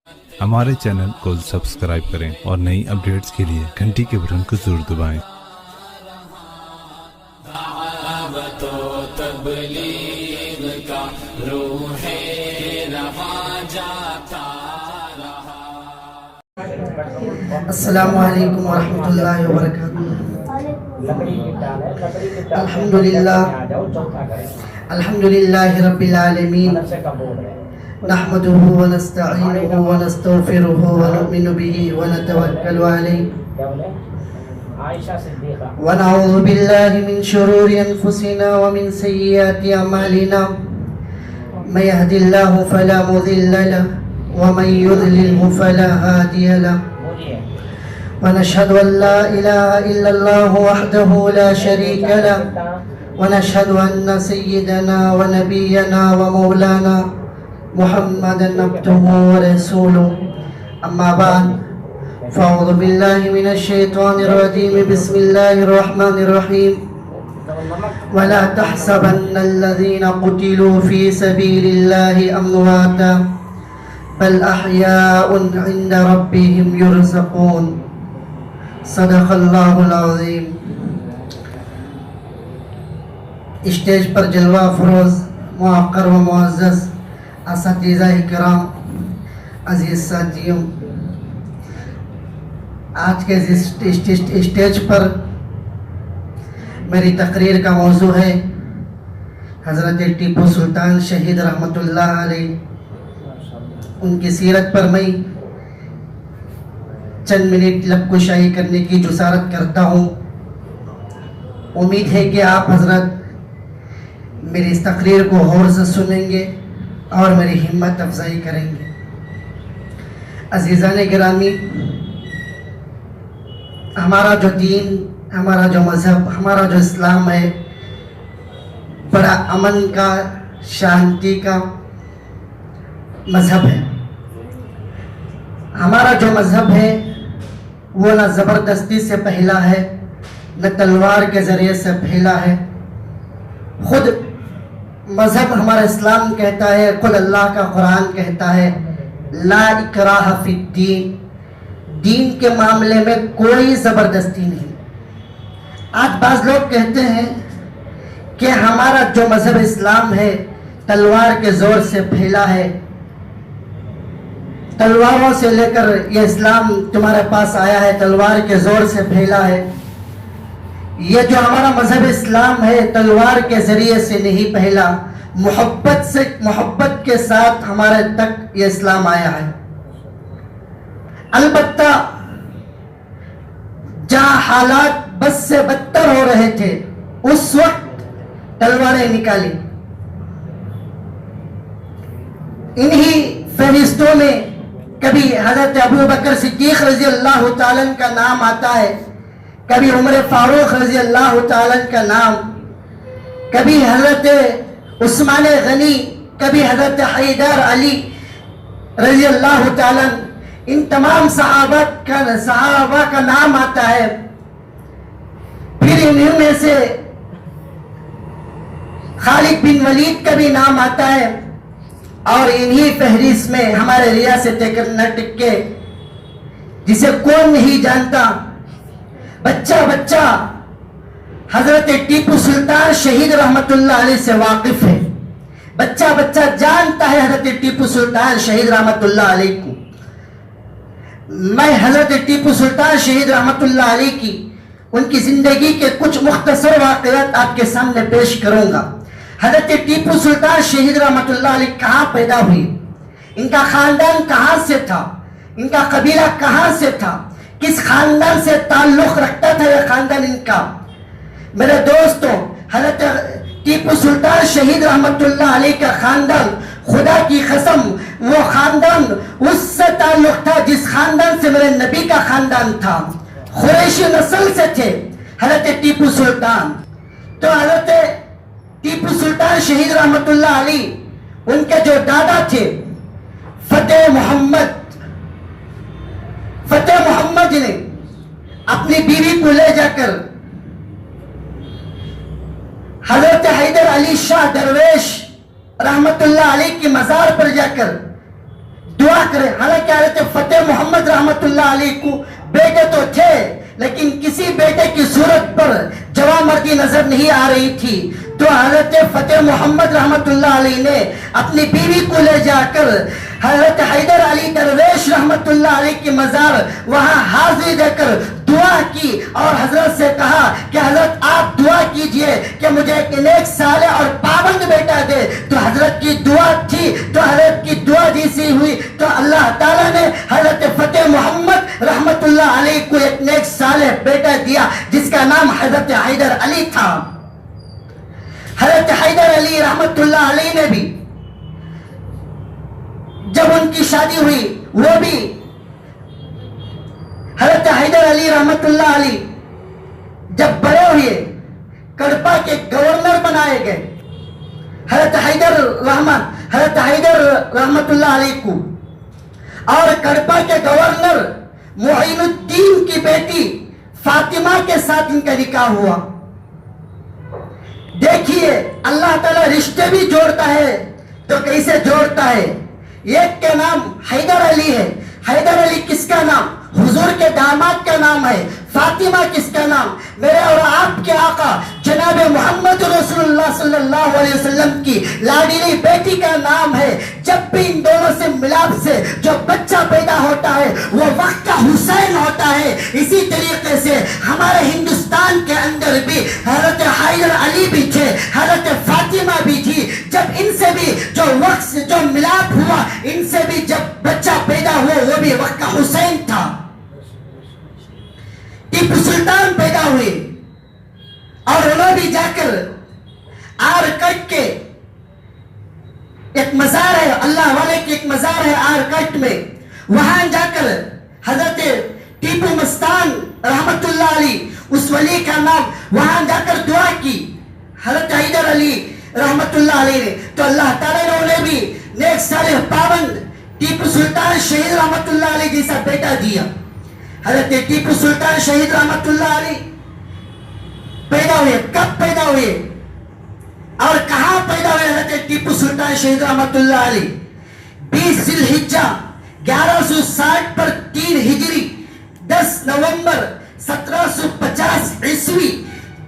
ہمارے چینل کو سبسکرائب کریں اور نئی اپڈیٹس کے لیے گھنٹی کے بٹن کو ضرور دبائیں۔ دعوت و تبلیغ کا روح رواں جاتا رہا۔ السلام علیکم ورحمۃ اللہ وبرکاتہ۔ الحمدللہ رب العالمین، نحمده ونستعینه ونستغفره ونؤمن به ونتوکل علیہ، ونعوذ باللہ من شرور انفسنا ومن سیئات اعمالنا، من يهد الله فلا مضل له ومن يضلله فلا هادي له، ونشهد أن لا إله إلا الله وحده لا شريك له، ونشهد أن سيدنا ونبينا ومولانا محمدا عبده ورسوله، أما بعد فأعوذ بالله من الشيطان الرجيم، بسم الله الرحمن الرحيم، ولا تحسبن الذين قتلوا في سبيل الله أمواتا بل أحياء عند ربهم يرزقون، صدق اللہ العظیم۔ اسٹیج پر جلوہ فروز موقر و معزز اساتذہ کرام، عزیز ساتھیوں، آج کے اسٹیج پر میری تقریر کا موضوع ہے حضرت ٹیپو سلطان شہید رحمۃ اللہ علیہ، ان کی سیرت پر میں چند منٹ لب کشائی کرنے کی جسارت کرتا ہوں۔ امید ہے کہ آپ حضرت میری اس تقریر کو غور سے سنیں گے اور میری ہمت افزائی کریں گے۔ عزیزان گرامی، ہمارا جو دین، ہمارا جو مذہب، ہمارا جو اسلام ہے، بڑا امن کا، شانتی کا مذہب ہے۔ ہمارا جو مذہب ہے وہ نہ زبردستی سے پھیلا ہے، نہ تلوار کے ذریعے سے پھیلا ہے۔ خود مذہب ہمارا اسلام کہتا ہے، خود اللہ کا قرآن کہتا ہے، لا اکراہ فی الدین، دین کے معاملے میں کوئی زبردستی نہیں۔ آج بعض لوگ کہتے ہیں کہ ہمارا جو مذہب اسلام ہے تلوار کے زور سے پھیلا ہے، تلواروں سے لے کر یہ اسلام تمہارے پاس آیا ہے، تلوار کے زور سے پھیلا ہے۔ یہ جو ہمارا مذہب اسلام ہے تلوار کے ذریعے سے نہیں پھیلا، محبت کے ساتھ ہمارے تک یہ اسلام آیا ہے۔ البتہ جہاں حالات بد سے بدتر ہو رہے تھے اس وقت تلواریں نکالی۔ انہی فہرستوں میں کبھی حضرت ابو بکر صدیق رضی اللہ تعالیٰ کا نام آتا ہے، کبھی عمر فاروق رضی اللہ تعالیٰ کا نام، کبھی حضرت عثمان غنی، کبھی حضرت حیدر علی رضی اللہ تعالیٰ، ان تمام صحابہ کا نام آتا ہے۔ پھر انہوں میں سے خالد بن ولید کا بھی نام آتا ہے، اور انہی فہرست میں ہمارے ریاست کرناٹک کے، جسے کون نہیں جانتا، بچہ بچہ حضرت ٹیپو سلطان شہید رحمت اللہ علیہ سے واقف ہے، بچہ بچہ جانتا ہے حضرت ٹیپو سلطان شہید رحمت اللہ علیہ کو۔ میں حضرت ٹیپو سلطان شہید رحمت اللہ علیہ کی، ان کی زندگی کے کچھ مختصر واقعات آپ کے سامنے پیش کروں گا۔ حضرت ٹیپو سلطان شہید رحمت اللہ علیہ کہاں پیدا ہوئی، ان کا خاندان کہاں سے تھا، ان کا قبیلہ کہاں سے تھا، کس خاندان سے تعلق رکھتا تھا یہ خاندان ان کا۔ میرے دوستوں، حضرت ٹیپو سلطان شہید رحمت اللہ علیہ کا خاندان، خدا کی قسم وہ خاندان اس سے تعلق تھا جس خاندان سے میرے نبی کا خاندان تھا، قریشی نسل سے تھے حضرت ٹیپو سلطان۔ تو حضرت ٹیپو سلطان شہید رحمت اللہ علیہ، ان کے جو دادا تھے فتح محمد نے اپنی بیوی کو لے جا کر حضرت حیدر علی شاہ درویش رحمت اللہ علیہ کی مزار پر جا کر دعا کریں. حالانکہ حضرت فتح محمد رحمت اللہ علیہ کو بیٹے تو تھے لیکن کسی بیٹے کی صورت پر جوامردی نظر نہیں آ رہی تھی, تو حضرت فتح محمد رحمت اللہ علیہ نے اپنی بیوی کو لے جا کر حضرت حیدر علی درویش رحمت اللہ علیہ کی مزار وہاں حاضری دے کر دعا کی اور حضرت سے کہا کہ حضرت آپ دعا کیجئے کہ مجھے ایک نیک صالح اور پابند بیٹا دے. تو حضرت کی دعا تھی, تو حضرت کی دعا جیسی ہوئی تو اللہ تعالیٰ نے حضرت فتح محمد رحمت اللہ علیہ کو ایک نیک صالح بیٹا دیا جس کا نام حضرت حیدر علی تھا. حضرت حیدر علی رحمت اللہ علیہ نے بھی جب ان کی شادی ہوئی, وہ بھی حضرت حیدر علی رحمت اللہ علیہ جب بڑے ہوئے کڑپا کے گورنر بنائے گئے. حضرت حیدر رحمت اللہ علیہ کو اور کڑپا کے گورنر معین الدین کی بیٹی فاطمہ کے ساتھ ان کا نکاح ہوا. دیکھیے اللہ تعالیٰ رشتے بھی جوڑتا ہے تو کیسے جوڑتا ہے. ایک کا نام حیدر علی ہے. حیدر علی کس کا نام؟ حضور کے داماد کا نام ہے. فاطمہ کس کا نام؟ میرے اور آپ کے آقا جناب محمد رسول اللہ صلی اللہ علیہ وسلم کی لاڈلی بیٹی کا نام ہے. جب بھی ان دونوں سے ملاپ سے جو بچہ پیدا ہوتا ہے وہ وقت کا حسین ہوتا ہے. اسی طریقے سے ہمارے ہندوستان کے اندر بھی حضرت حیدر علی بھی تھے, حضرت فاطمہ بھی تھی. جب ان سے بھی جو وقت سے جو ملاپ ہوا, ان سے بھی جب بچہ پیدا ہوا وہ بھی وقت کا حسین تھا. ٹیپو سلطان پیدا ہوئے اور انہوں بھی جا کر آر کٹ کے ایک مزار ہے, اللہ والے کی ایک مزار ہے آر کٹ میں, وہاں جا کر حضرت ٹیپو مستان رحمت اللہ علی اس ولی کا نام, وہاں جا کر دعا کی حضرت حیدر علی رحمت اللہ علیہ نے. تو اللہ تعالیٰ نے انہیں بھی نیک صالح پابند ٹیپو سلطان شہید رحمت اللہ علیہ جیسا بیٹا دیا. حضرت ٹیپو سلطان شہید رحمت اللہ علیہ پیدا ہوئے, کب پیدا ہوئے اور کہاں پیدا ہوئے؟ حضرت ٹیپو سلطان شہید رحمت اللہ علیہ 20 ذی الحجہ 1160 پر 3 ہجری 10 نومبر 1750 عیسوی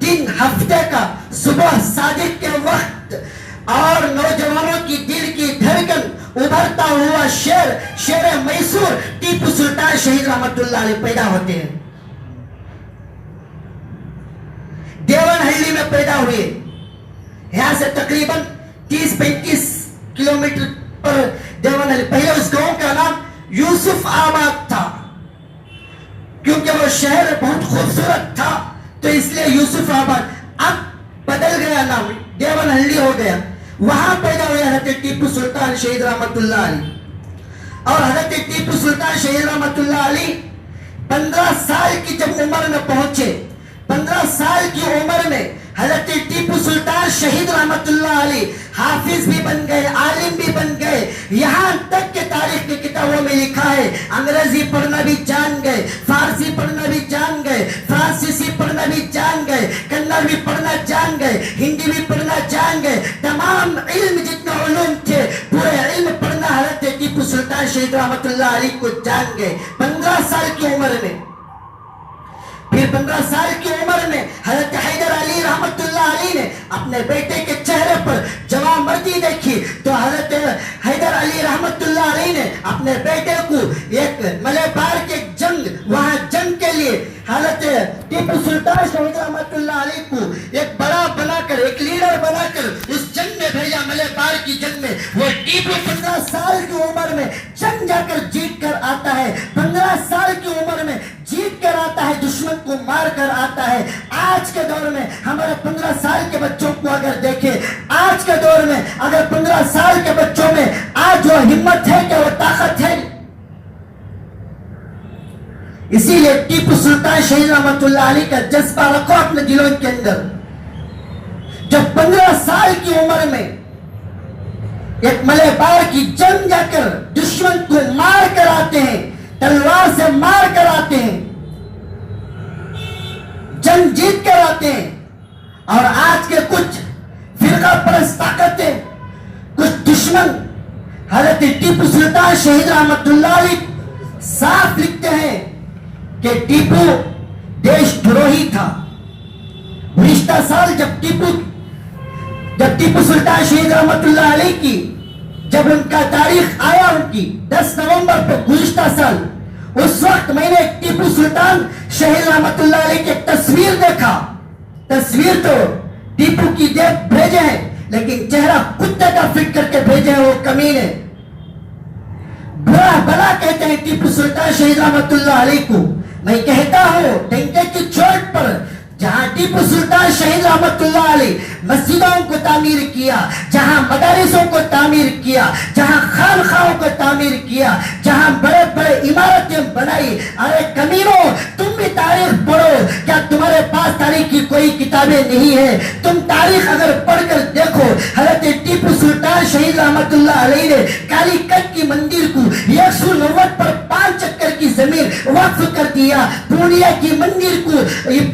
دن ہفتے کا صبح صادق کے وقت اور نوجوانوں کی دل کی دھڑکن ابھرتا ہوا شیر میسور ٹیپو سلطان شہید رحمت اللہ علیہ پیدا ہوتے ہیں. دیون ہلی میں پیدا ہوئے, یہاں سے تقریباً 30-35 کلومیٹر پر دیون ہلی. پہلے اس گاؤں کا نام یوسف آباد تھا کیونکہ وہ شہر بہت خوبصورت تھا تو اس لیے یوسف آباد. اب بدل گیا نام, دیون ہلی ہو گیا. وہاں پیدا ہوئے حضرت ٹیپو سلطان شہید رحمت اللہ علیہ. اور حضرت ٹیپو سلطان شہید رحمت اللہ علیہ 15 سال کی جب عمر میں پہنچے, 15 سال کی عمر میں حضرت ٹیپو سلطان شہید رحمت اللہ علیہ حافظ بھی بن گئے, عالم بھی بن گئے. یہاں تک کہ تاریخ کی کتابوں میں لکھا ہے انگریزی پڑھنا بھی جان گئے, فارسی پڑھنا بھی جان گئے, فرانسیسی پڑھنا بھی جان گئے, کنڑ بھی پڑھنا جان گئے, ہندی بھی پڑھنا جان گئے. تمام علم جتنے علوم تھے پورے علم پڑھنا حضرت ٹیپو سلطان شہید رحمت اللہ علیہ کو جان گئے 15 سال کی عمر میں. پھر 15 سال کی عمر میں حضرت حیدر علی رحمت اللہ علیہ نے اپنے بیٹے کے چہرے پر جوانمردی دیکھی تو حضرت حیدر علی رحمت اللہ علیہ نے اپنے بیٹے کو ایک ملیبار کے جنگ, وہاں جنگ کے لیے حضرت ٹیپو سلطان شہید رحمت اللہ علیہ کو ایک بڑا بنا کر, ایک لیڈر بنا کر اس جنگ میں بھیجا, ملیبار کی جنگ میں. وہ ٹیپو 15 سال کی عمر میں جنگ جا کر جیت کر آتا ہے, 15 سال کی عمر میں جیت کر آتا ہے, دشمن کو مار کر آتا ہے. آج کے دور میں ہمارے 15 سال کے بچوں کو اگر دیکھیں, آج کے دور میں اگر 15 سال کے بچوں میں آج وہ ہمت ہے کہ وہ طاقت ہے. اسی لیے ٹیپو سلطان شہید رحمت اللہ علیہ کا جذبہ رکھو اپنے دلوں کے اندر. جب 15 سال کی عمر میں ایک ملیبار کی جنگ جا کر دشمن کو مار کر آتے ہیں, تلوار سے مار کر آتے ہیں, جنگ جیت کر آتے ہیں. اور آج کے کچھ فرقہ پرست طاقتیں, کچھ دشمن حضرت حضرت ٹیپو سلطان شہید رحمت اللہ علیہ صاف لکھتے ہیں کہ ٹیپو دیش دروہی تھا. گزشتہ سال جب ٹیپو سلطان شہید رحمت اللہ علیہ کی جب ان کا تاریخ آیا ان کی 10 نومبر پہ گزشتہ سال, اس وقت میں نے ٹیپو سلطان شہید رحمت اللہ علیہ کی ایک تصویر دیکھا. تصویر تو ٹیپو کی دیکھ بھیجے ہیں لیکن چہرہ کتے کا فٹ کر کے بھیجے ہیں وہ کمینے. برا بلا کہتے ہیں ٹیپو سلطان شہید رحمت اللہ علیہ کو. میں کہتا ہوں ڈنکے کی چوٹ پر جہاں ٹیپو سلطان شہید رحمت اللہ علیہ مسجدوں کو تعمیر کیا, جہاں مدارسوں کو تعمیر کیا, جہاں خانخواہوں کو تعمیر کیا, جہاں بڑے بڑے عمارتیں بنائی, ارے کمینوں تم بھی تاریخ پڑھو. کیا تمہارے پاس تاریخ کی کوئی کتابیں نہیں ہیں؟ تم تاریخ اگر پڑھ کر دیکھو, حضرت ٹیپو سلطان شہید رحمت اللہ علیہ نے کالی کٹ کی مندر کو 190 پر 5 چکر کی زمین وقف کر دیا, پورنیا کی مندر کو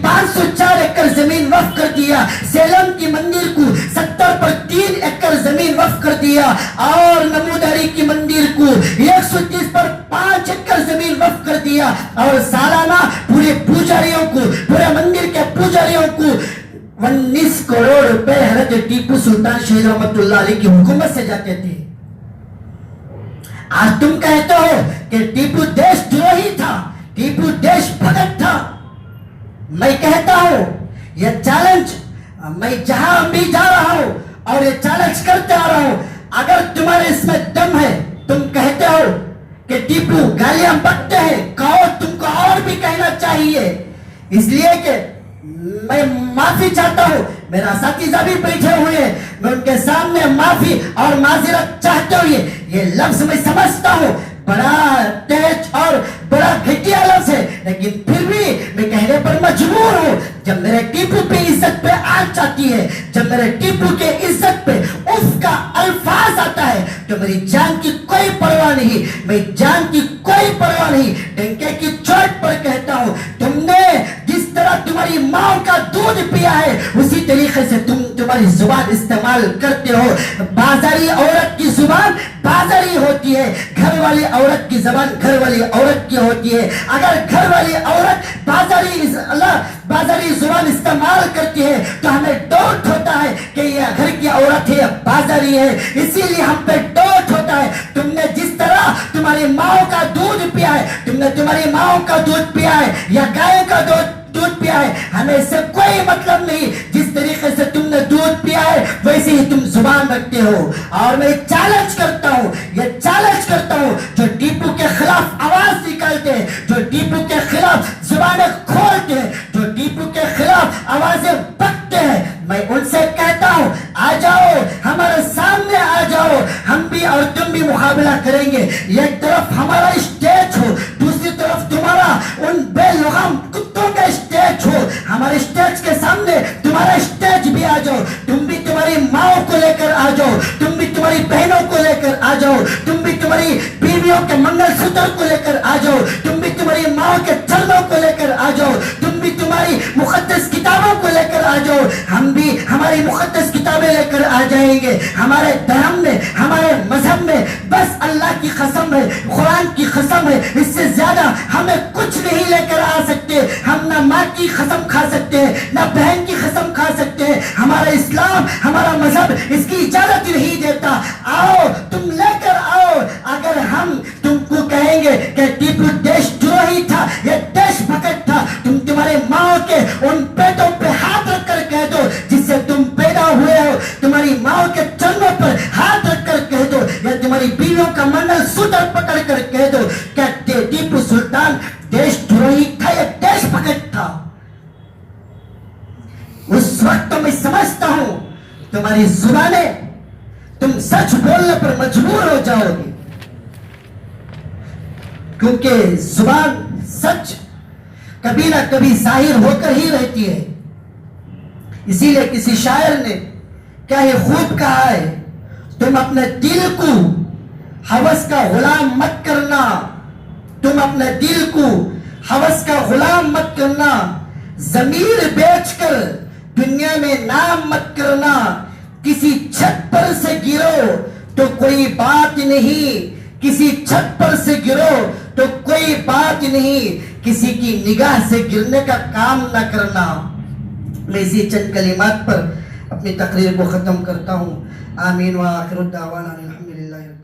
504 ایکڑ زمین وقف کر دیا, سیلم کی مندر کو 70 پر 3 ایکڑ زمین وقف کر دیا, اور نموداری کی مندر کو 130 پر 5 ایکڑ زمین وقف کر دیا, اور سالانہ پورے پوجاریوں کو, پورے مندر کے پوجاریوں کو 19 کروڑ روپے حضرت ٹیپو سلطان شہید رحمت اللہ علیہ کی حکومت سے جاتے تھے. آج تم کہتے ہو کہ ٹیپو دیش دروہی تھا, ٹیپو دیش بھگت تھا. میں کہتا ہوں یہ چیلنج میں جہاں بھی جا رہا ہوں اور یہ چیلنج کرتے آ رہا ہوں, اگر تمہارے اس میں دم ہے, تم کہتے ہو کہ ٹیپو گالیاں بکتے ہیں, کہو تم کو اور بھی کہنا چاہیے. اس لیے کہ میں معافی چاہتا ہوں, میرا اساتذہ بھی بیٹھے ہوئے ہیں, میں ان کے سامنے معافی اور معذرت چاہتے ہوئے یہ لفظ میں سمجھتا ہوں بڑا تیج اور بڑا گھٹیا لفظ ہے, لیکن پھر بھی میں کہنے پر مجبور ہوں. جب میرے ٹیپو پہ عزت پہ آنچ آتی ہے, جب میرے ٹیپو کے عزت پہ اس کا الفاظ آتا ہے, تو میری جان کی کوئی پرواہ نہیں, میں جان کی کوئی پرواہ نہیں. ڈنکے کی چوٹ پر کہتا ہوں, تم نے جس طرح تمہاری ماں کا دودھ پیا ہے اسی طریقے سے تمہاری زبان استعمال کرتے ہو. بازاری عورت کی زبان بازاری ہوتی ہے, گھر والی عورت کی زبان گھر والی عورت کی ہوتی ہے. اگر گھر والی عورت بازاری زبان استعمال کرتی ہے تو ہمیں ڈاؤٹ ہوتا ہے کہ یہ گھر کی عورت ہے یا بازاری ہے, اسی لیے ہم پہ ڈاؤٹ ہوتا ہے. تم نے جس طرح تمہاری ماں کا دودھ پیا ہے, تم نے تمہاری ماں کا دودھ پیا ہے یا گائے کا دودھ پیا ہے, ہمیں اس سے کوئی مطلب نہیں. جس طریقے سے تم نے دودھ پیا ہے ویسے ہی تم زبان رکھتے ہو. اور میں چیلنج کرتا ہوں, یہ چیلنج کرتا ہوں جو ٹیپو کے خلاف آواز نکالتے ہیں, جو ٹیپو کے خلاف زبانیں کھولتے ہیں, جو ٹیپو کے خلاف آوازیں بکتے ہیں, میں ان سے کہتا ہوں آ جاؤ, ہمارے سامنے آ جاؤ, ہم بھی اور تم بھی مقابلہ کریں گے. ایک طرف ہمارا اسٹیج ہو, دوسری طرف تمہارا ان بے لغام کتوں کا اسٹیج ہو. ہمارے اسٹیج کے سامنے تمہارا اسٹیج بھی آ جاؤ, تم بھی تمہاری ماں کو لے کر آ جاؤ, تم بھی تمہاری بہنوں کو لے کر آ جاؤ, تم بھی تمہاری بیویوں کے منگل سوتر کو لے کر آ جاؤ, تم بھی تمہاری ماں کے چرنوں کو لے کر آ جاؤ, تم بھی تمہاری مقدس کتابوں کو لے کر آ جاؤ. ہم بھی ہماری مقدس کتابیں لے کر آ جائیں گے. ہمارے دھرم میں, ہمارے مذہب میں بس اللہ کی قسم ہے, قرآن کی قسم ہے, اس سے زیادہ ہمیں کچھ نہیں لے کر آ سکتے. ہم نہ ماں کی قسم کھا سکتے ہیں, نہ بہن کی قسم کھا سکتے ہیں. ہمارا اسلام, ہمارا مذہب اس کی اجازت نہیں دیتا. آؤ تم لے کر آؤ. اگر ہم تم کو کہیں گے کہ ٹیپو دیش دروہی تھا, یہ دیش بھگت تھا, تم تمہارے ماں کے ان پیٹوں پہ ہاتھ رکھ کر کہہ دو جس سے تم پیدا ہوئے ہو, تمہاری ماں کے چرنوں پر ہاتھ رکھ کر کہہ دو, یا تمہاری بیویوں کا منگل سوتر پکڑ کر کہہ دو کہ ٹیپو سلطان دیش دروہی تھا یا دیش بھگت تھا. اس وقت تو میں سمجھتا ہوں تمہاری زبانیں, تم سچ بولنے پر مجبور ہو جاؤ گے, کیونکہ زبان سچ کبھی نہ کبھی ظاہر ہو کر ہی رہتی ہے. اسی لیے کسی شاعر نے کیا یہ خوب کہا ہے, تم اپنے دل کو ہوس کا غلام مت کرنا, تم اپنے دل کو ہوس کا غلام مت کرنا, ضمیر بیچ کر دنیا میں نام مت کرنا, کسی چھت پر سے گرو تو کوئی بات نہیں، کسی چھت پر سے گرو تو کوئی بات نہیں، کسی کی نگاہ سے گرنے کا کام نہ کرنا۔ میں اسی چند کلمات پر اپنی تقریر کو ختم کرتا ہوں۔ آمین وآخر الدعوانا الحمدللہ۔